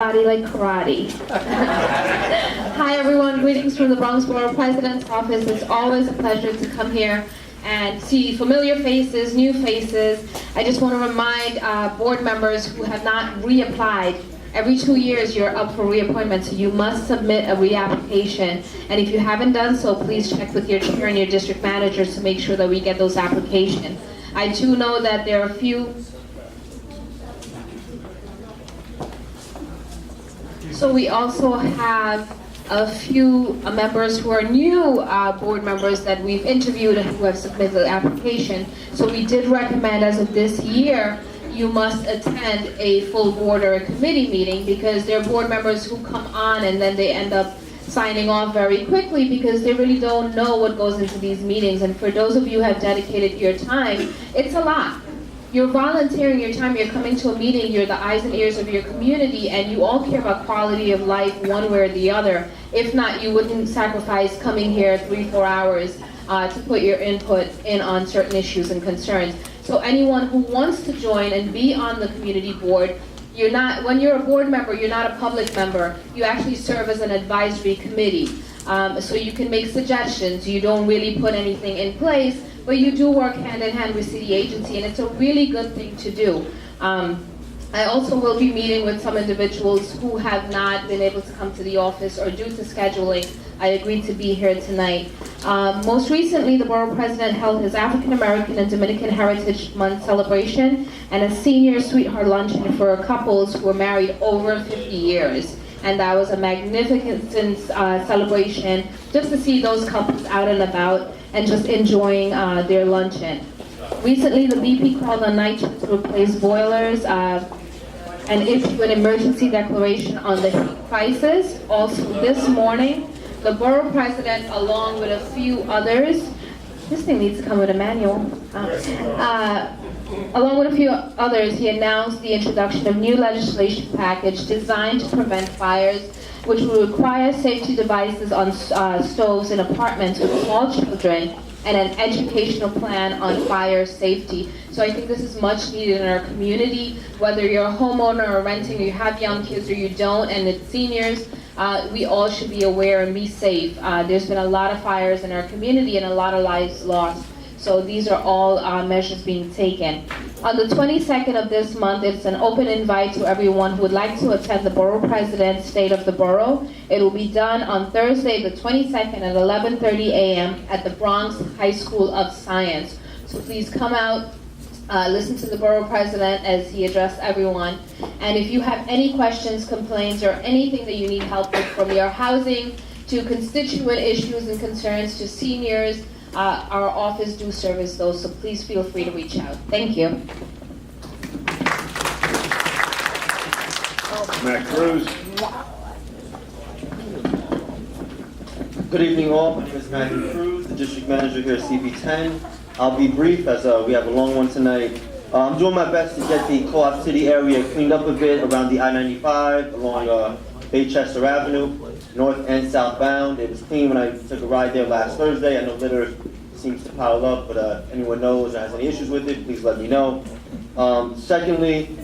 body like karate. Hi everyone, greetings from the Bronx Borough President's Office. It's always a pleasure to come here and see familiar faces, new faces. I just want to remind board members who have not reapplied. Every 2 years you're up for reappointment, so you must submit a reapplication. And if you haven't done so, please check with your chair and your district managers to make sure that we get those applications. I do know that there are a few. So we also have a few members who are new board members that we've interviewed and who have submitted the application. So we did recommend, as of this year, you must attend a full board or a committee meeting, because there are board members who come on and then they end up signing off very quickly because they really don't know what goes into these meetings. And for those of you who have dedicated your time, it's a lot. You're volunteering your time, you're coming to a meeting, you're the eyes and ears of your community, and you all care about quality of life one way or the other. If not, you wouldn't sacrifice coming here 3-4 hours to put your input in on certain issues and concerns. So anyone who wants to join and be on the community board, you're not, when you're a board member, you're not a public member. You actually serve as an advisory committee. So you can make suggestions. You don't really put anything in place, but you do work hand in hand with city agency, and it's a really good thing to do. I also will be meeting with some individuals who have not been able to come to the office, or due to scheduling, I agreed to be here tonight. Most recently, the borough president held his African American and Dominican Heritage Month celebration and a senior sweetheart luncheon for couples who were married over 50 years. And that was a magnificent celebration, just to see those couples out and about and just enjoying their luncheon. Recently, the BP called on NYCHA to replace boilers and issue an emergency declaration on the heat crisis. Also this morning, the borough president, along with a few others, this thing needs to come with a manual, along with a few others, he announced the introduction of new legislation package designed to prevent fires, which will require safety devices on stoves in apartments with small children, and an educational plan on fire safety. So I think this is much needed in our community, whether you're a homeowner or renting, or you have young kids or you don't, and it's seniors, we all should be aware and be safe. There's been a lot of fires in our community and a lot of lives lost. So these are all measures being taken. On the 22nd of this month, it's an open invite to everyone who would like to attend the Borough President's State of the Borough. It will be done on Thursday, the 22nd at 11:30 a.m. at the Bronx High School of Science. So please come out, listen to the Borough President as he addressed everyone. And if you have any questions, complaints, or anything that you need help with, from your housing to constituent issues and concerns to seniors, our office do service those, so please feel free to reach out. Thank you. Matt Cruz. Good evening all, my name is Matthew Cruz, the district manager here at CB10. I'll be brief as we have a long one tonight. I'm doing my best to get the Co-op City area cleaned up a bit around the I-95 along Baychester Avenue, north and southbound. It was clean when I took a ride there last Thursday. I know litter seems to pile up, but anyone knows or has any issues with it, please let me know. Secondly,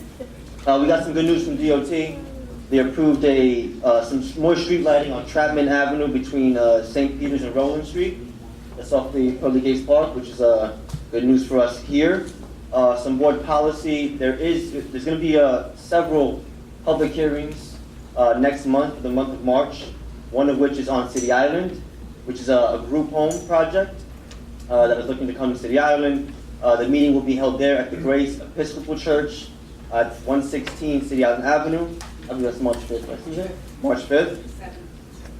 we got some good news from DOT. They approved some more street lighting on Chapman Avenue between St. Peter's and Rowland Street. That's off the Pearly Gates Park, which is good news for us here. Some board policy. There's going to be several public hearings next month, the month of March, one of which is on City Island, which is a group home project that is looking to come to City Island. The meeting will be held there at the Grace Episcopal Church at 116 City Island Avenue. I believe that's March 5th, right? March 5th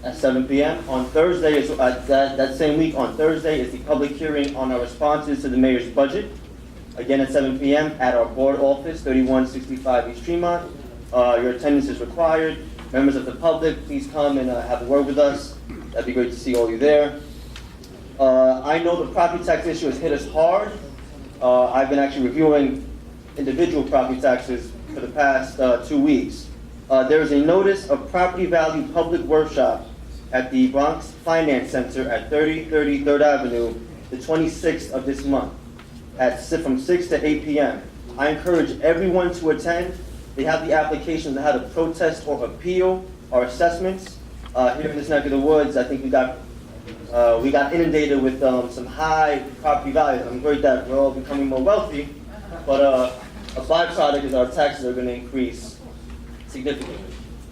at 7 p.m. On Thursday, that same week on Thursday, is the public hearing on our responses to the mayor's budget. Again at 7 p.m. at our board office, 3165 East Tremont. Your attendance is required. Members of the public, please come and have a word with us. That'd be great to see all you there. I know the property tax issue has hit us hard. I've been actually reviewing individual property taxes for the past 2 weeks. There is a notice of property value public workshop at the Bronx Finance Center at 3030 3rd Avenue, the 26th of this month, from 6 to 8 p.m. I encourage everyone to attend. they have the application on how to protest or appeal our assessments. Here in this neck of the woods, I think we got inundated with some high property values. I'm worried that we're all becoming more wealthy, but a byproduct is our taxes are going to increase significantly.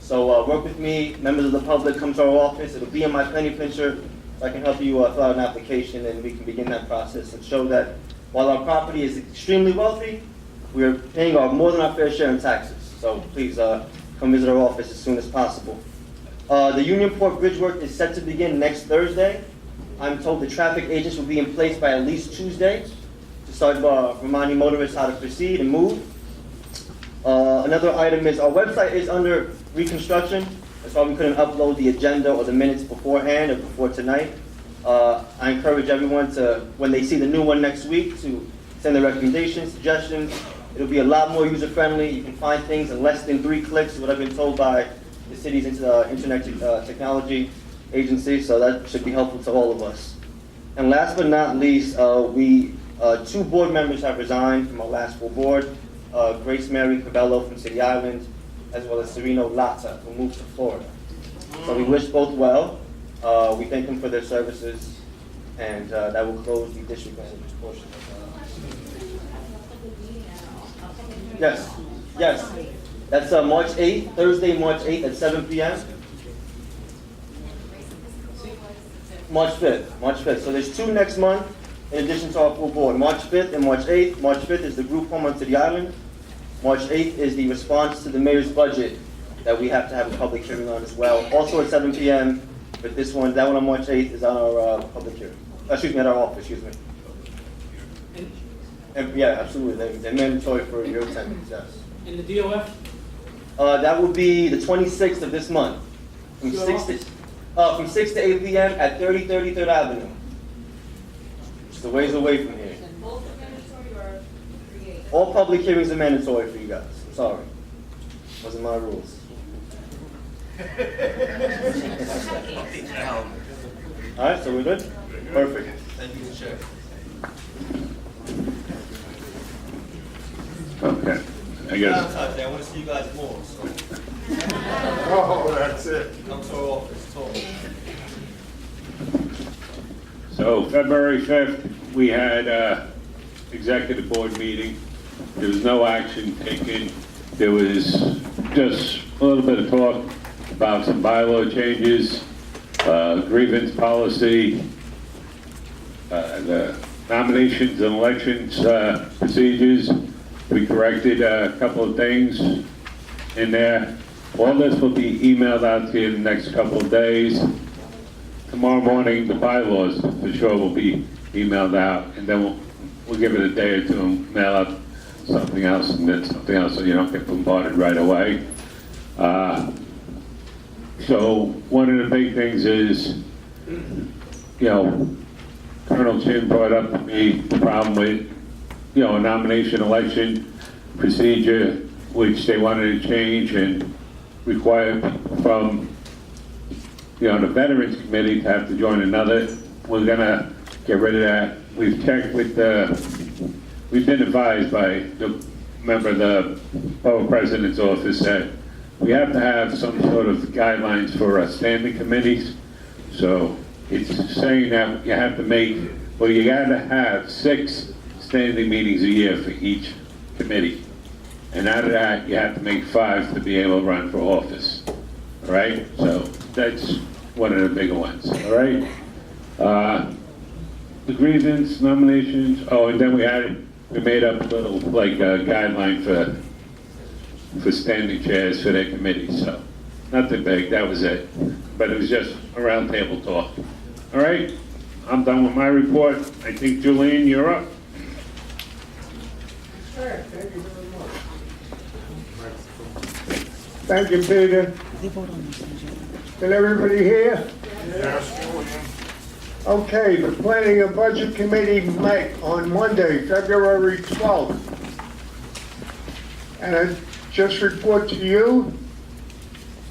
So work with me, members of the public, come to our office. It'll be in my penny pincher, so I can help you fill out an application, and we can begin that process and show that while our property is extremely wealthy, we are paying more than our fair share in taxes. So please come visit our office as soon as possible. The Unionport Bridge work is set to begin next Thursday. I'm told the traffic agents will be in place by at least Tuesday to start reminding motorists how to proceed and move. Another item is our website is under reconstruction. That's why we couldn't upload the agenda or the minutes beforehand or before tonight. I encourage everyone to, when they see the new one next week, to send their recommendations, suggestions. It'll be a lot more user-friendly. You can find things in less than 3 clicks, what I've been told by the city's internet technology agency, so that should be helpful to all of us. And last but not least, 2 board members have resigned from our last full board. Grace Mary Cabello from City Island, as well as Sereno Lata, who moved to Florida. So we wish both well. We thank them for their services, and that will close the district manager's portion. Yes, yes. That's March 8th, Thursday, March 8th at 7 p.m. March 5th, March 5th. So there's 2 next month, in addition to our full board. March 5th and March 8th. March 5th is the group home on City Island. March 8th is the response to the mayor's budget that we have to have a public hearing on as well. Also at 7 p.m., but that one on March 8th is on our public hearing. At our office, excuse me. And, yeah, absolutely. They're mandatory for your attendance, yes. And the DOF? That would be the 26th of this month, from 6 to 8 p.m. at 3030 3rd Avenue. Just a ways away from here. Both are mandatory or creative? All public hearings are mandatory for you guys. I'm sorry. Wasn't my rules. All right, so we're good? Perfect. Thank you, Chair. Okay, I guess, I want to see you guys more, so Oh, that's it. come to our office, talk. so February 5th, we had executive board meeting. There was no action taken. There was just a little bit of talk about some bylaw changes, grievance policy, the nominations and elections procedures. We corrected a couple of things in there. All this will be emailed out to you in the next couple of days. Tomorrow morning, the bylaws for sure will be emailed out, and then we'll give it a day or two and mail out something else, and then something else, so you don't get bombarded right away. So one of the big things is, Colonel Chin brought up to me the problem with, a nomination election procedure, which they wanted to change and require people from, the Veterans Committee to have to join another. We're gonna get rid of that. We've checked with we've been advised by the member of the Borough President's office that we have to have some sort of guidelines for standing committees. So it's saying that you have to you gotta have 6 standing meetings a year for each committee. And out of that, you have to make 5 to be able to run for office. All right? So that's one of the bigger ones. All right? The grievance nominations. Oh, and then we made up a little guideline for standing chairs for their committees. So nothing big. That was it. But it was just a round table talk. All right? I'm done with my report. I think, Julian, you're up. Thank you very much. Thank you, Peter. Can everybody hear? Yes, Julian. Okay, the Planning and Budget Committee met on Monday, February 12th. And I just report to you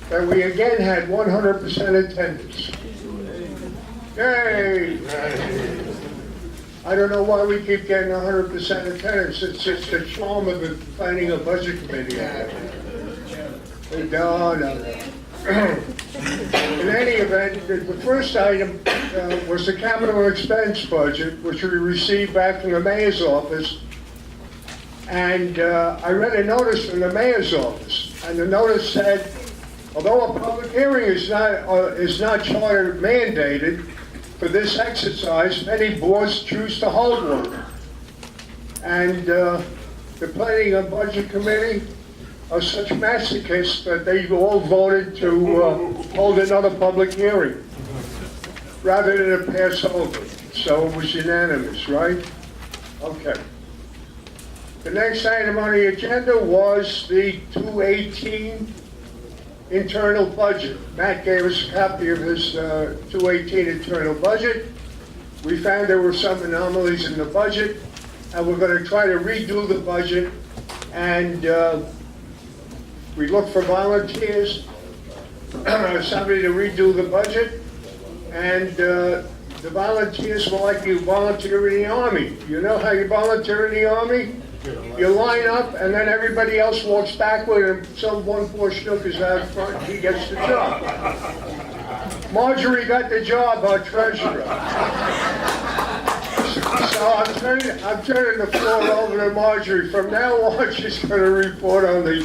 that we again had 100% attendance. Yay! I don't know why we keep getting 100% attendance. It's just the charm of the Planning and Budget Committee. No. In any event, the first item was the capital expense budget, which we received back from the mayor's office. And I read a notice from the mayor's office, and the notice said, although a public hearing is not charter mandated for this exercise, many boards choose to hold one. And the Planning and Budget Committee are such masochists that they all voted to hold another public hearing rather than pass over. So it was unanimous, right? Okay. The next item on the agenda was the 218 internal budget. Matt gave us a copy of his 218 internal budget. We found there were some anomalies in the budget, and we're going to try to redo the budget. And we look for volunteers, somebody to redo the budget. And the volunteers will like you volunteer in the Army. You know how you volunteer in the Army? You line up, and then everybody else walks backward, and some one poor schnook is out front, he gets the job. Marjorie got the job, our treasurer. So I'm turning the floor over to Marjorie. From now on, she's going to report on the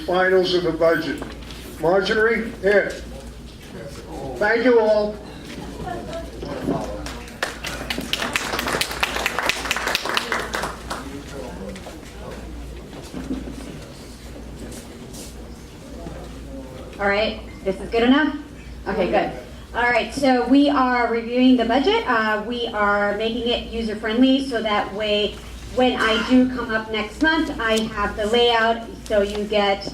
finals of the budget. Marjorie, here. Thank you all. All right, this is good enough? Okay, good. All right, so we are reviewing the budget. We are making it user-friendly so that way when I do come up next month, I have the layout so you get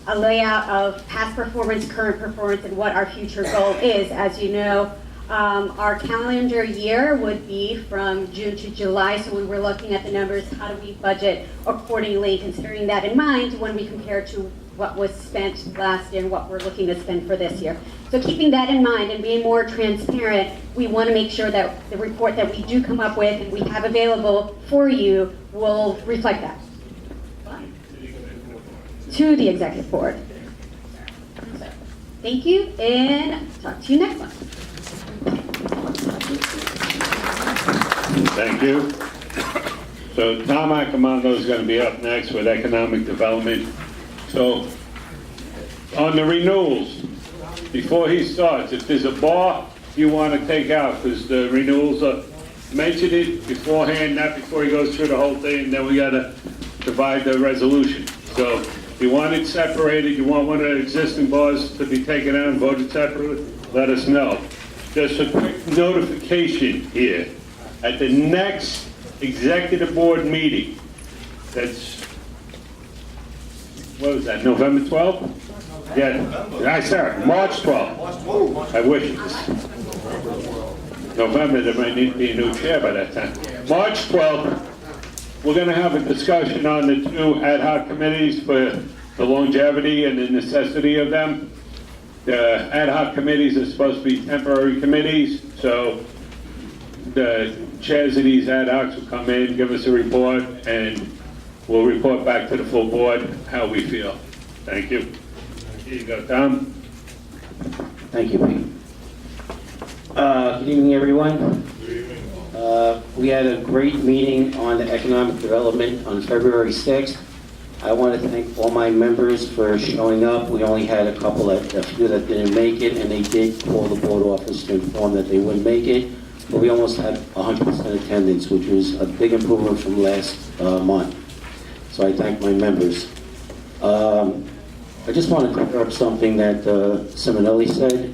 a layout of past performance, current performance, and what our future goal is. As you know, our calendar year would be from June to July, so when we're looking at the numbers, how do we budget accordingly, considering that in mind when we compare to what was spent last year and what we're looking to spend for this year. So keeping that in mind and being more transparent, we want to make sure that the report that we do come up with and we have available for you will reflect that to the executive board. Thank you, and talk to you next month. Thank you. So Tom Accomando is going to be up next with economic development. So on the renewals, before he starts, if there's a bar you want to take out, because the renewals are, mention it beforehand, not before he goes through the whole thing, and then we got to divide the resolution. So if you want it separated, you want one of the existing bars to be taken out and voted separately, let us know. Just a quick notification here. At the next executive board meeting, that's, what was that, November 12th? Yeah, sorry, March 12th. I wish it was November, there might need to be a new chair by that time. March 12th, we're going to have a discussion on the two ad hoc committees for the longevity and the necessity of them. The ad hoc committees are supposed to be temporary committees, so the chairs of these ad hocs will come in, give us a report, and we'll report back to the full board how we feel. Thank you. Here you go, Tom. Thank you, Pete. Good evening, everyone. We had a great meeting on the economic development on February 6th. I want to thank all my members for showing up. We only had a few that didn't make it, and they did call the board office to inform that they wouldn't make it. But we almost had 100% attendance, which was a big improvement from last month. So I thank my members. I just want to clear up something that Simonelli said.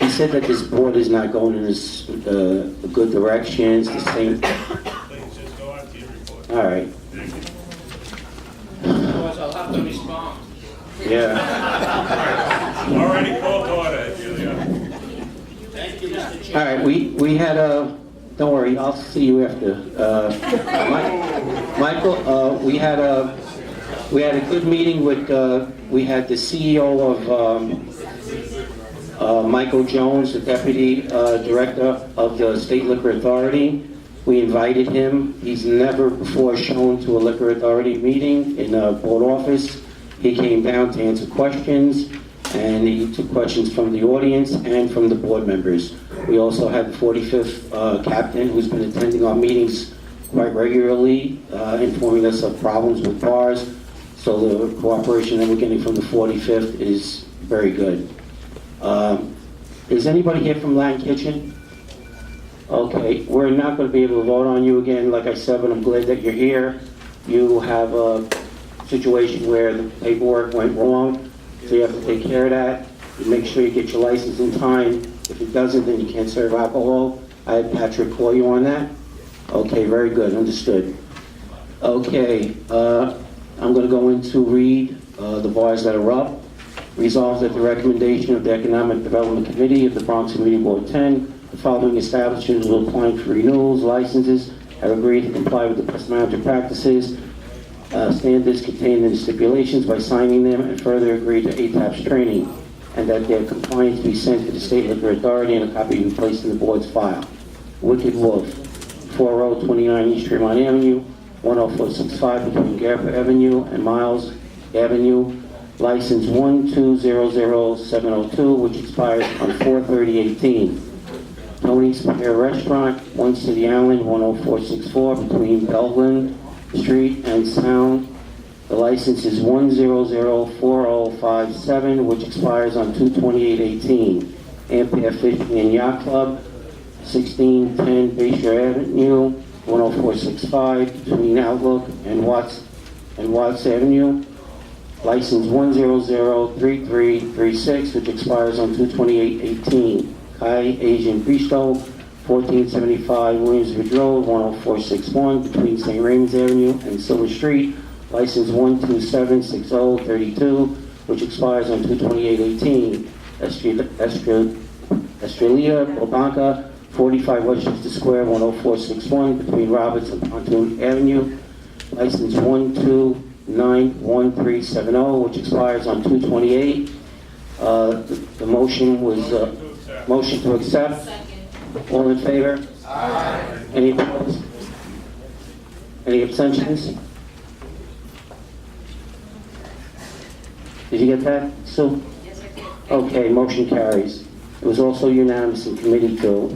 He said that this board is not going in this a good direction. It's the same. Please just go on to your report. All right. I'll have to respond. Yeah. Already called order, Julia. Thank you, Mr. Chair. All right. We had a. Don't worry. I'll see you after. Michael, we had a good meeting with. We had the CEO of Michael Jones, the Deputy Director of the State Liquor Authority. We invited him. He's never before shown to a liquor authority meeting in a board office. He came down to answer questions, and he took questions from the audience and from the board members. We also had the 45th captain, who's been attending our meetings quite regularly, informing us of problems with bars. So the cooperation that we're getting from the 45th is very good. Is anybody here from Land Kitchen? Okay, we're not going to be able to vote on you again, like I said, but I'm glad that you're here. You have a situation where the paperwork went wrong, so you have to take care of that. You make sure you get your license in time. If it doesn't, then you can't serve alcohol. I had Patrick call you on that. Okay, very good, understood. Okay, I'm going to go into read the bars that are up. Resolved that the recommendation of the Economic Development Committee of the Bronx Community Board 10, the following establishments will apply for renewals, licenses, have agreed to comply with the best management practices, standards contained in the stipulations by signing them, and further agreed to ATAP's training, and that their compliance be sent to the State Liquor Authority and a copy be placed in the board's file. Wicked Wolf, 4029 East Tremont Avenue, 10465 between Garfield Avenue and Miles Avenue, license 1200702, which expires on 4/30/18. Tony's Spear Restaurant, 1 City Island, 10464 between Belleville Street and Sound. The license is 1004057, which expires on 2/28/18. Ampere Fishing and Yacht Club, 1610 Bayshore Avenue, 10465 between Outlook and Watts Avenue. License 1003336, which expires on 2/28/18. Kai Asian Bistro, 1475 Williamsbridge Road, 10461 between St. Raymond's Avenue and Silver Street. License 1276032, which expires on 2/28/18. Estrella Bobanca, 45 Westchester Square, 10461 between Roberts and Pontoon Avenue. License 1291370, which expires on 2/28. The motion was motion to accept. All in favor? Aye. Any opposed? Any abstentions? Did you get that, Sue? Yes, I did. Okay, motion carries. It was also unanimous in committee too.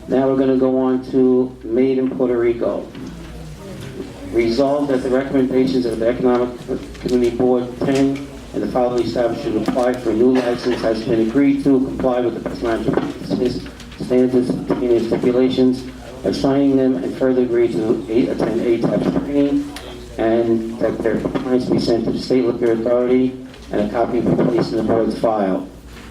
Now we're going to go on to Made in Puerto Rico. Resolved that the recommendations of the Economic Community Board 10 and the following establishment apply for a new license has been agreed to comply with the best management practices, standards, and stipulations by signing them, and further agreed to attend ATAP's training, and that their compliance be sent to the State Liquor Authority and a copy be placed in the board's file.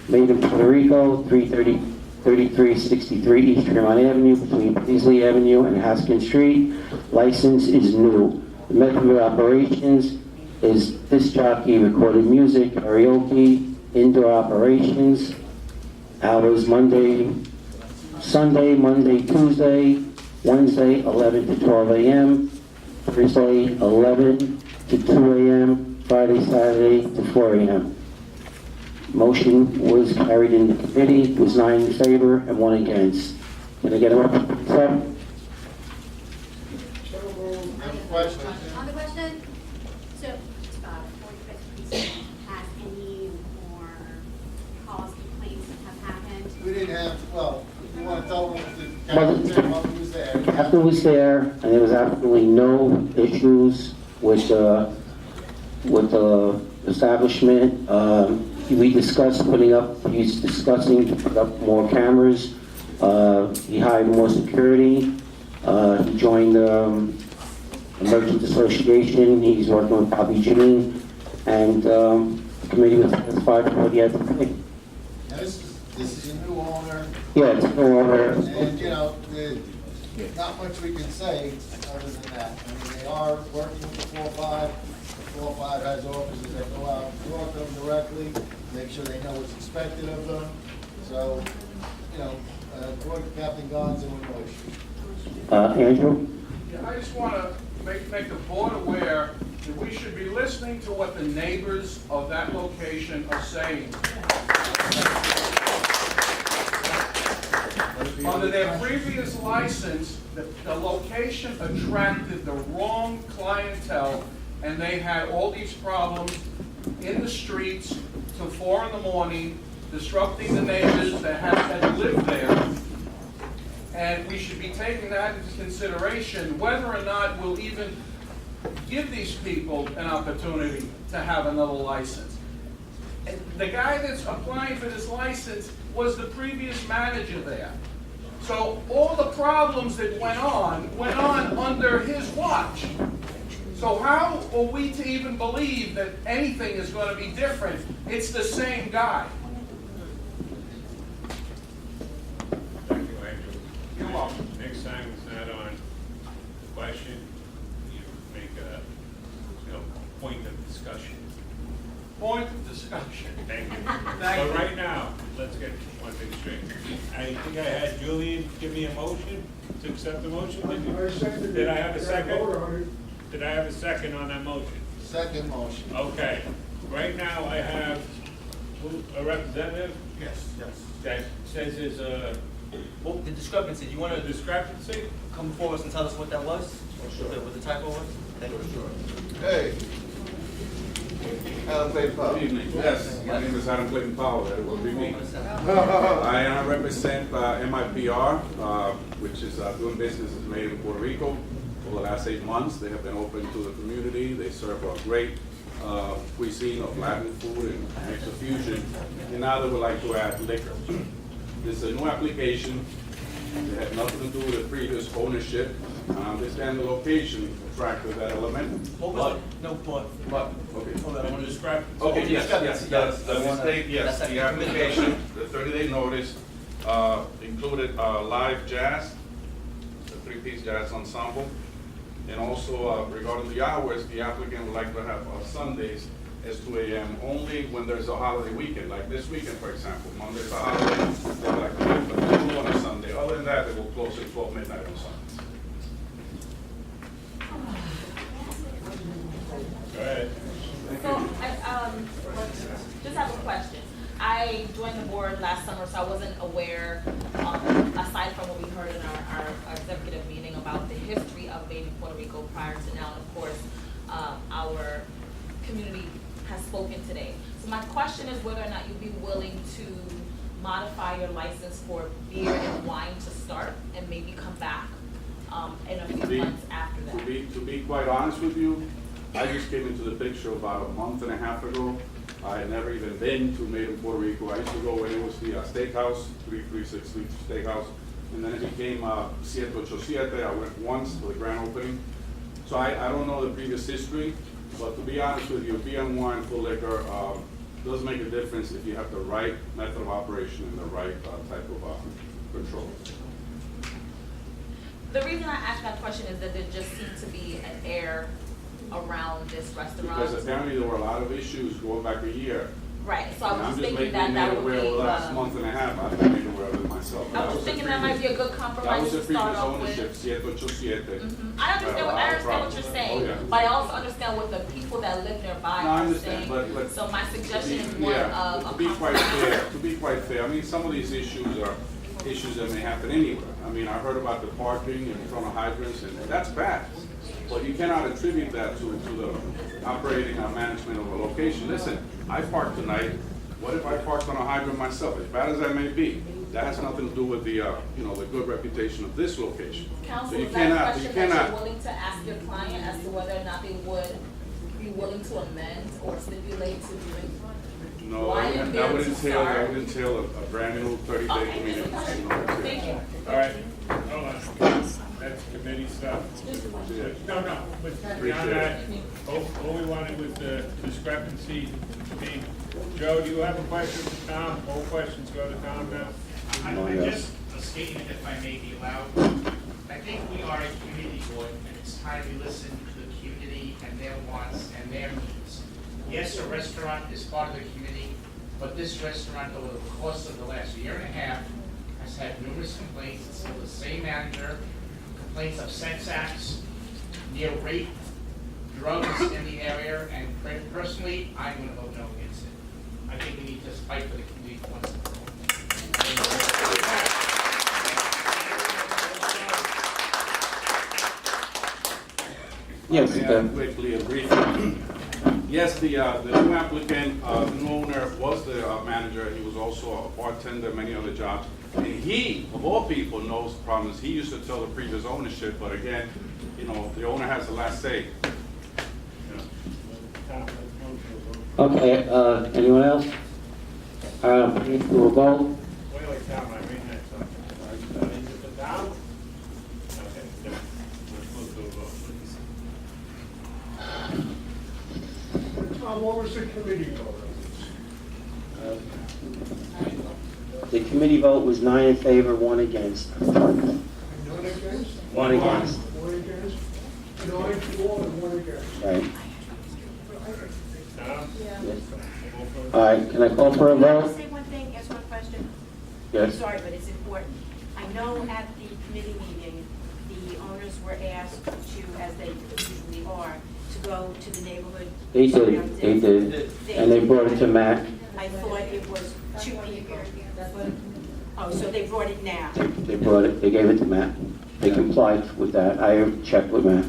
Made in Puerto Rico, 3363 East Tremont Avenue between Beasley Avenue and Haskins Street. License is new. The method of operations is disc jockey, recorded music, karaoke, indoor operations. Hours Sunday, Monday, Tuesday, Wednesday, 11 to 12 a.m., Thursday, 11 to 2 a.m., Friday, Saturday to 4 a.m. Motion was carried in the committee, it was 9 in favor and 1 against. Can I get a motion? Sir? On the question, so, before you guys please, has any more calls, complaints that have happened? We didn't have, well, if you want to tell them Well, the captain was there. Captain was there, and there was absolutely no issues with the establishment. We discussed he's discussing to put up more cameras. He hired more security. He joined the Merchants Association. He's working with Bobby Jean, and the committee was satisfied with what he had to pay. Now, this is a new owner, Yeah, it's no longer. and, you know, not much we can say other than that. I mean, they are working with the 4-5. The 4-5 has officers that go out and talk to them directly, make sure they know what's expected of them. So, you know, work with Captain Gons and with no issues. Andrew? Yeah, I just want to make the board aware that we should be listening to what the neighbors of that location are saying. But if Under their previous license, the location attracted the wrong clientele, and they had all these problems in the streets till 4 in the morning, disrupting the neighbors that live there. And we should be taking that into consideration, whether or not we'll even give these people an opportunity to have another license. And the guy that's applying for this license was the previous manager there. So all the problems that went on under his watch. So how are we to even believe that anything is going to be different? It's the same guy. Thank you, Andrew. You're welcome. Next time it's not on question, you make a, point of discussion. Point of discussion. Thank you. Thank you. But right now, let's get one thing straight. I think I had Julian give me a motion to accept the motion. Did I have a second? Did I have a second on that motion? Second motion. Okay. Right now, I have a representative Yes. that says there's a Well, the discrepancy, you want to discrepancy. come before us and tell us what that was? What the typo was? Thank you. Hey. Alan Clayton Powell. Good evening. Yes, my name is Adam Clayton Powell. That will be me. I represent MIPR, which is doing business made in Puerto Rico. For the last 8 months, they have been open to the community. They serve a great cuisine of Latin food and mixed fusion. And now they would like to add liquor. This is a new application. It had nothing to do with the previous ownership. I understand the location attracted that element. What was no point? Okay. Hold on, I want to describe. Okay, yes, the mistake, yes, the application, the 30-day notice, included live jazz, the 3-piece jazz ensemble, and also regarding the hours, the applicant would like to have Sundays as 2 a.m. only when there's a holiday weekend, like this weekend, for example. Monday's a holiday, they would like to open 2 on a Sunday. Other than that, they will close at 12 midnight on Sundays. Go ahead. So, I just have a question. I joined the board last summer, so I wasn't aware, aside from what we heard in our executive meeting about the history of Baby Puerto Rico prior to now. And of course, our community has spoken today. So my question is whether or not you'd be willing to modify your license for beer and wine to start and maybe come back in a few months after that. To be quite honest with you, I just came into the picture about a month and a half ago. I had never even been to Made in Puerto Rico. I used to go when it was the steakhouse, 336 Steakhouse, and then it became 787. I went once for the grand opening. So I don't know the previous history, but to be honest with you, beer and wine, full liquor, does make a difference if you have the right method of operation and the right type of control. The reason I asked that question is that there just seemed to be an air around this restaurant. Because apparently there were a lot of issues going back a year. Right, so I was just thinking I'm that just would making be. it aware of the last month and a half. I've been made aware of it myself. I was just thinking that might be a good That compromise was the to start previous off ownership, with. 787. I understand what you're saying, Oh, yeah. but I also understand what the people that live nearby No, I are understand, saying. but So my suggestion is one yeah, of a to be quite compromise. fair, I mean, some of these issues are issues that may happen anywhere. I mean, I heard about the parking in front of hydrants, and that's bad. But you cannot attribute that to the operating or management of a location. Listen, I parked tonight. What if I parked on a hydrant myself? As bad as that may be, that has nothing to do with the, the good reputation of this location. Counsel, So you is that a cannot, question that you're willing to ask your client as to whether or not they would be willing to amend or stipulate to doing? No, Wine and beer that would to entail, start. a brand new 30-day community. Thank you. All right, hold on. That's committee stuff. No, but beyond that, all we wanted was the discrepancy. Joe, do you have a question for Tom? All questions go to Tom now? I just a statement, if I may be allowed. I think we are a community board, and it's time we listen to the community and their wants and their needs. Yes, a restaurant is part of the community, but this restaurant, over the course of the last year and a half, has had numerous complaints. It's still the same manager, complaints of sex acts, near rape, drugs in the area, and personally, I'm going to vote no against it. I think we need to fight for the community once and for all. Yes, May I sir. quickly and briefly? Yes, the new applicant, the new owner was the manager. He was also a bartender, many other jobs. And he, of all people, knows the problems. He used to tell the previous ownership, but again, you know, the owner has the last say. Okay, anyone else? Please do a vote. Wait, Tom, I read that something. Is it the down? Okay, yeah. Let's move to a vote, please. Tom, what was the committee vote on this? The committee vote was 9 in favor, 1 against. None against? 1 against. 1 against? 9 for and 1 against. Right. Tom? Yes. All right, can I call for a Can I vote? say one thing, ask one question? Yes. Sorry, but it's important. I know at the committee meeting, the owners were asked to, as they usually are, to go to the neighborhood. They did. And they brought it to Matt. I thought it was 2 people. Oh, so they brought it now. They brought it, they gave it to Matt. They complied with that. I checked with Matt.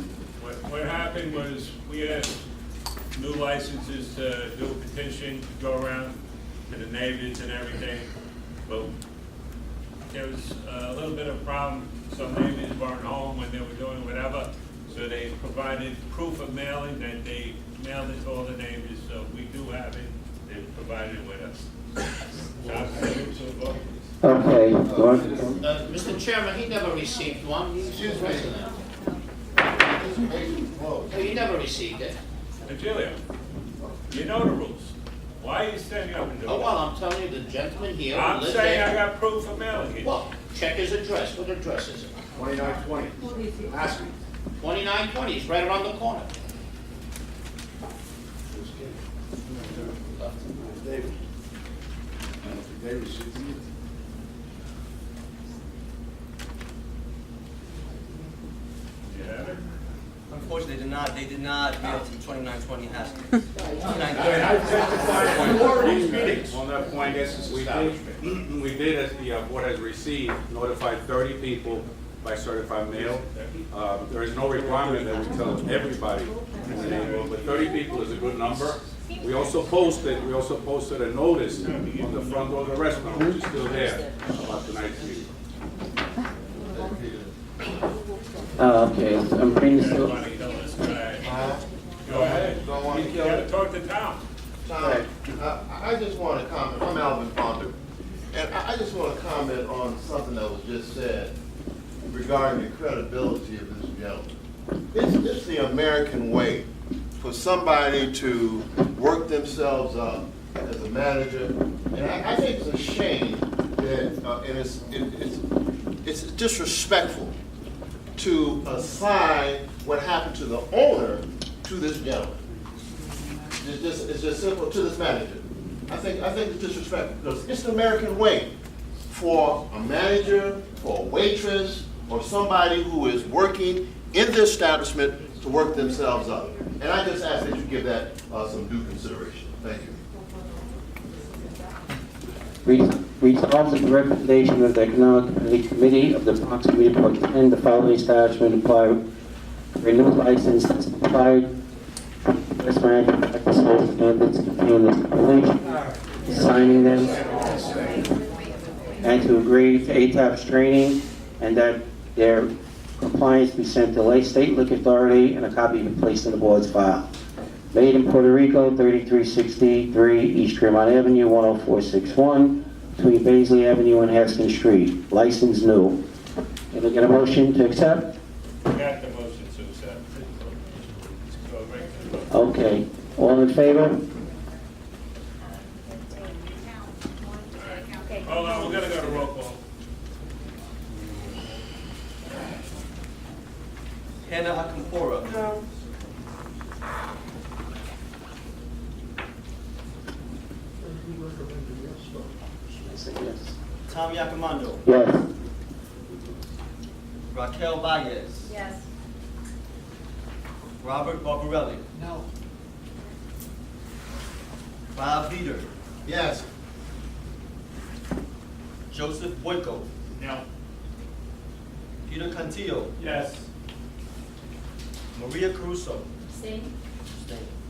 What happened was, we asked new licenses to do a petition, to go around to the neighbors and everything, but there was a little bit of problem. Some neighbors weren't home when they were doing whatever, so they provided proof of mailing that they mailed it to all the neighbors, so we do have it, they provided it with us. Okay. Mr. Chairman, he never received one. Excuse me. No, he never received it. Virgilio, you know the rules. Why are you standing up and doing Oh, it? well, I'm telling you, the gentleman here I'm lives saying I there. got proof of mailing it. Well, check his address. What address is it? 2920. Ask me. 2920, he's right around the corner. David. They received it. Yeah. Unfortunately, they did not mail to 2920 Haskins. On that point, we did, as the board has received, notified 30 people by certified mail. There is no requirement that we tell everybody in the neighborhood, but 30 people is a good number. We also posted a notice on the front door of the restaurant, which is still there, about tonight's meeting. Okay, I'm bringing this up. Somebody tell this guy. Go ahead. You gotta talk to Tom. Tom, I just want to comment, I'm Alvin Ponder, and I just want to comment on something that was just said regarding the credibility of this gentleman. It's the American way for somebody to work themselves up as a manager, and I think it's a shame that, and it's disrespectful to assign what happened to the owner to this gentleman. It's just simple, to this manager. I think it's disrespectful, because it's the American way for a manager, for a waitress, or somebody who is working in the establishment to work themselves up. And I just ask that you give that some due consideration. Thank you. Resolved at the recommendation of the Economic Committee of the Bronx Committee Part 10, the following establishment apply for a new license as applied West Miami practice law standards contained in this regulation, signing them, and to agree to ATAP's training, and that their compliance be sent to Lake State Liquor Authority and a copy be placed in the board's file. Made in Puerto Rico, 3363 East Tremont Avenue, 10461, between Paisley Avenue and Haskins Street. License new. Can I get a motion to accept? Got the motion to accept. Go right to the vote. Okay. All in favor? Hold on, we're gonna go to roll call. Hannah Akampora. No. Yes. Tom Yakamando. Yes. Raquel Valles. Yes. Robert Barbarelli. No. Bob Veeder. Yes. Joseph Boyko. No. Peter Cantillo. Yes. Maria Caruso. Abstain? Abstain.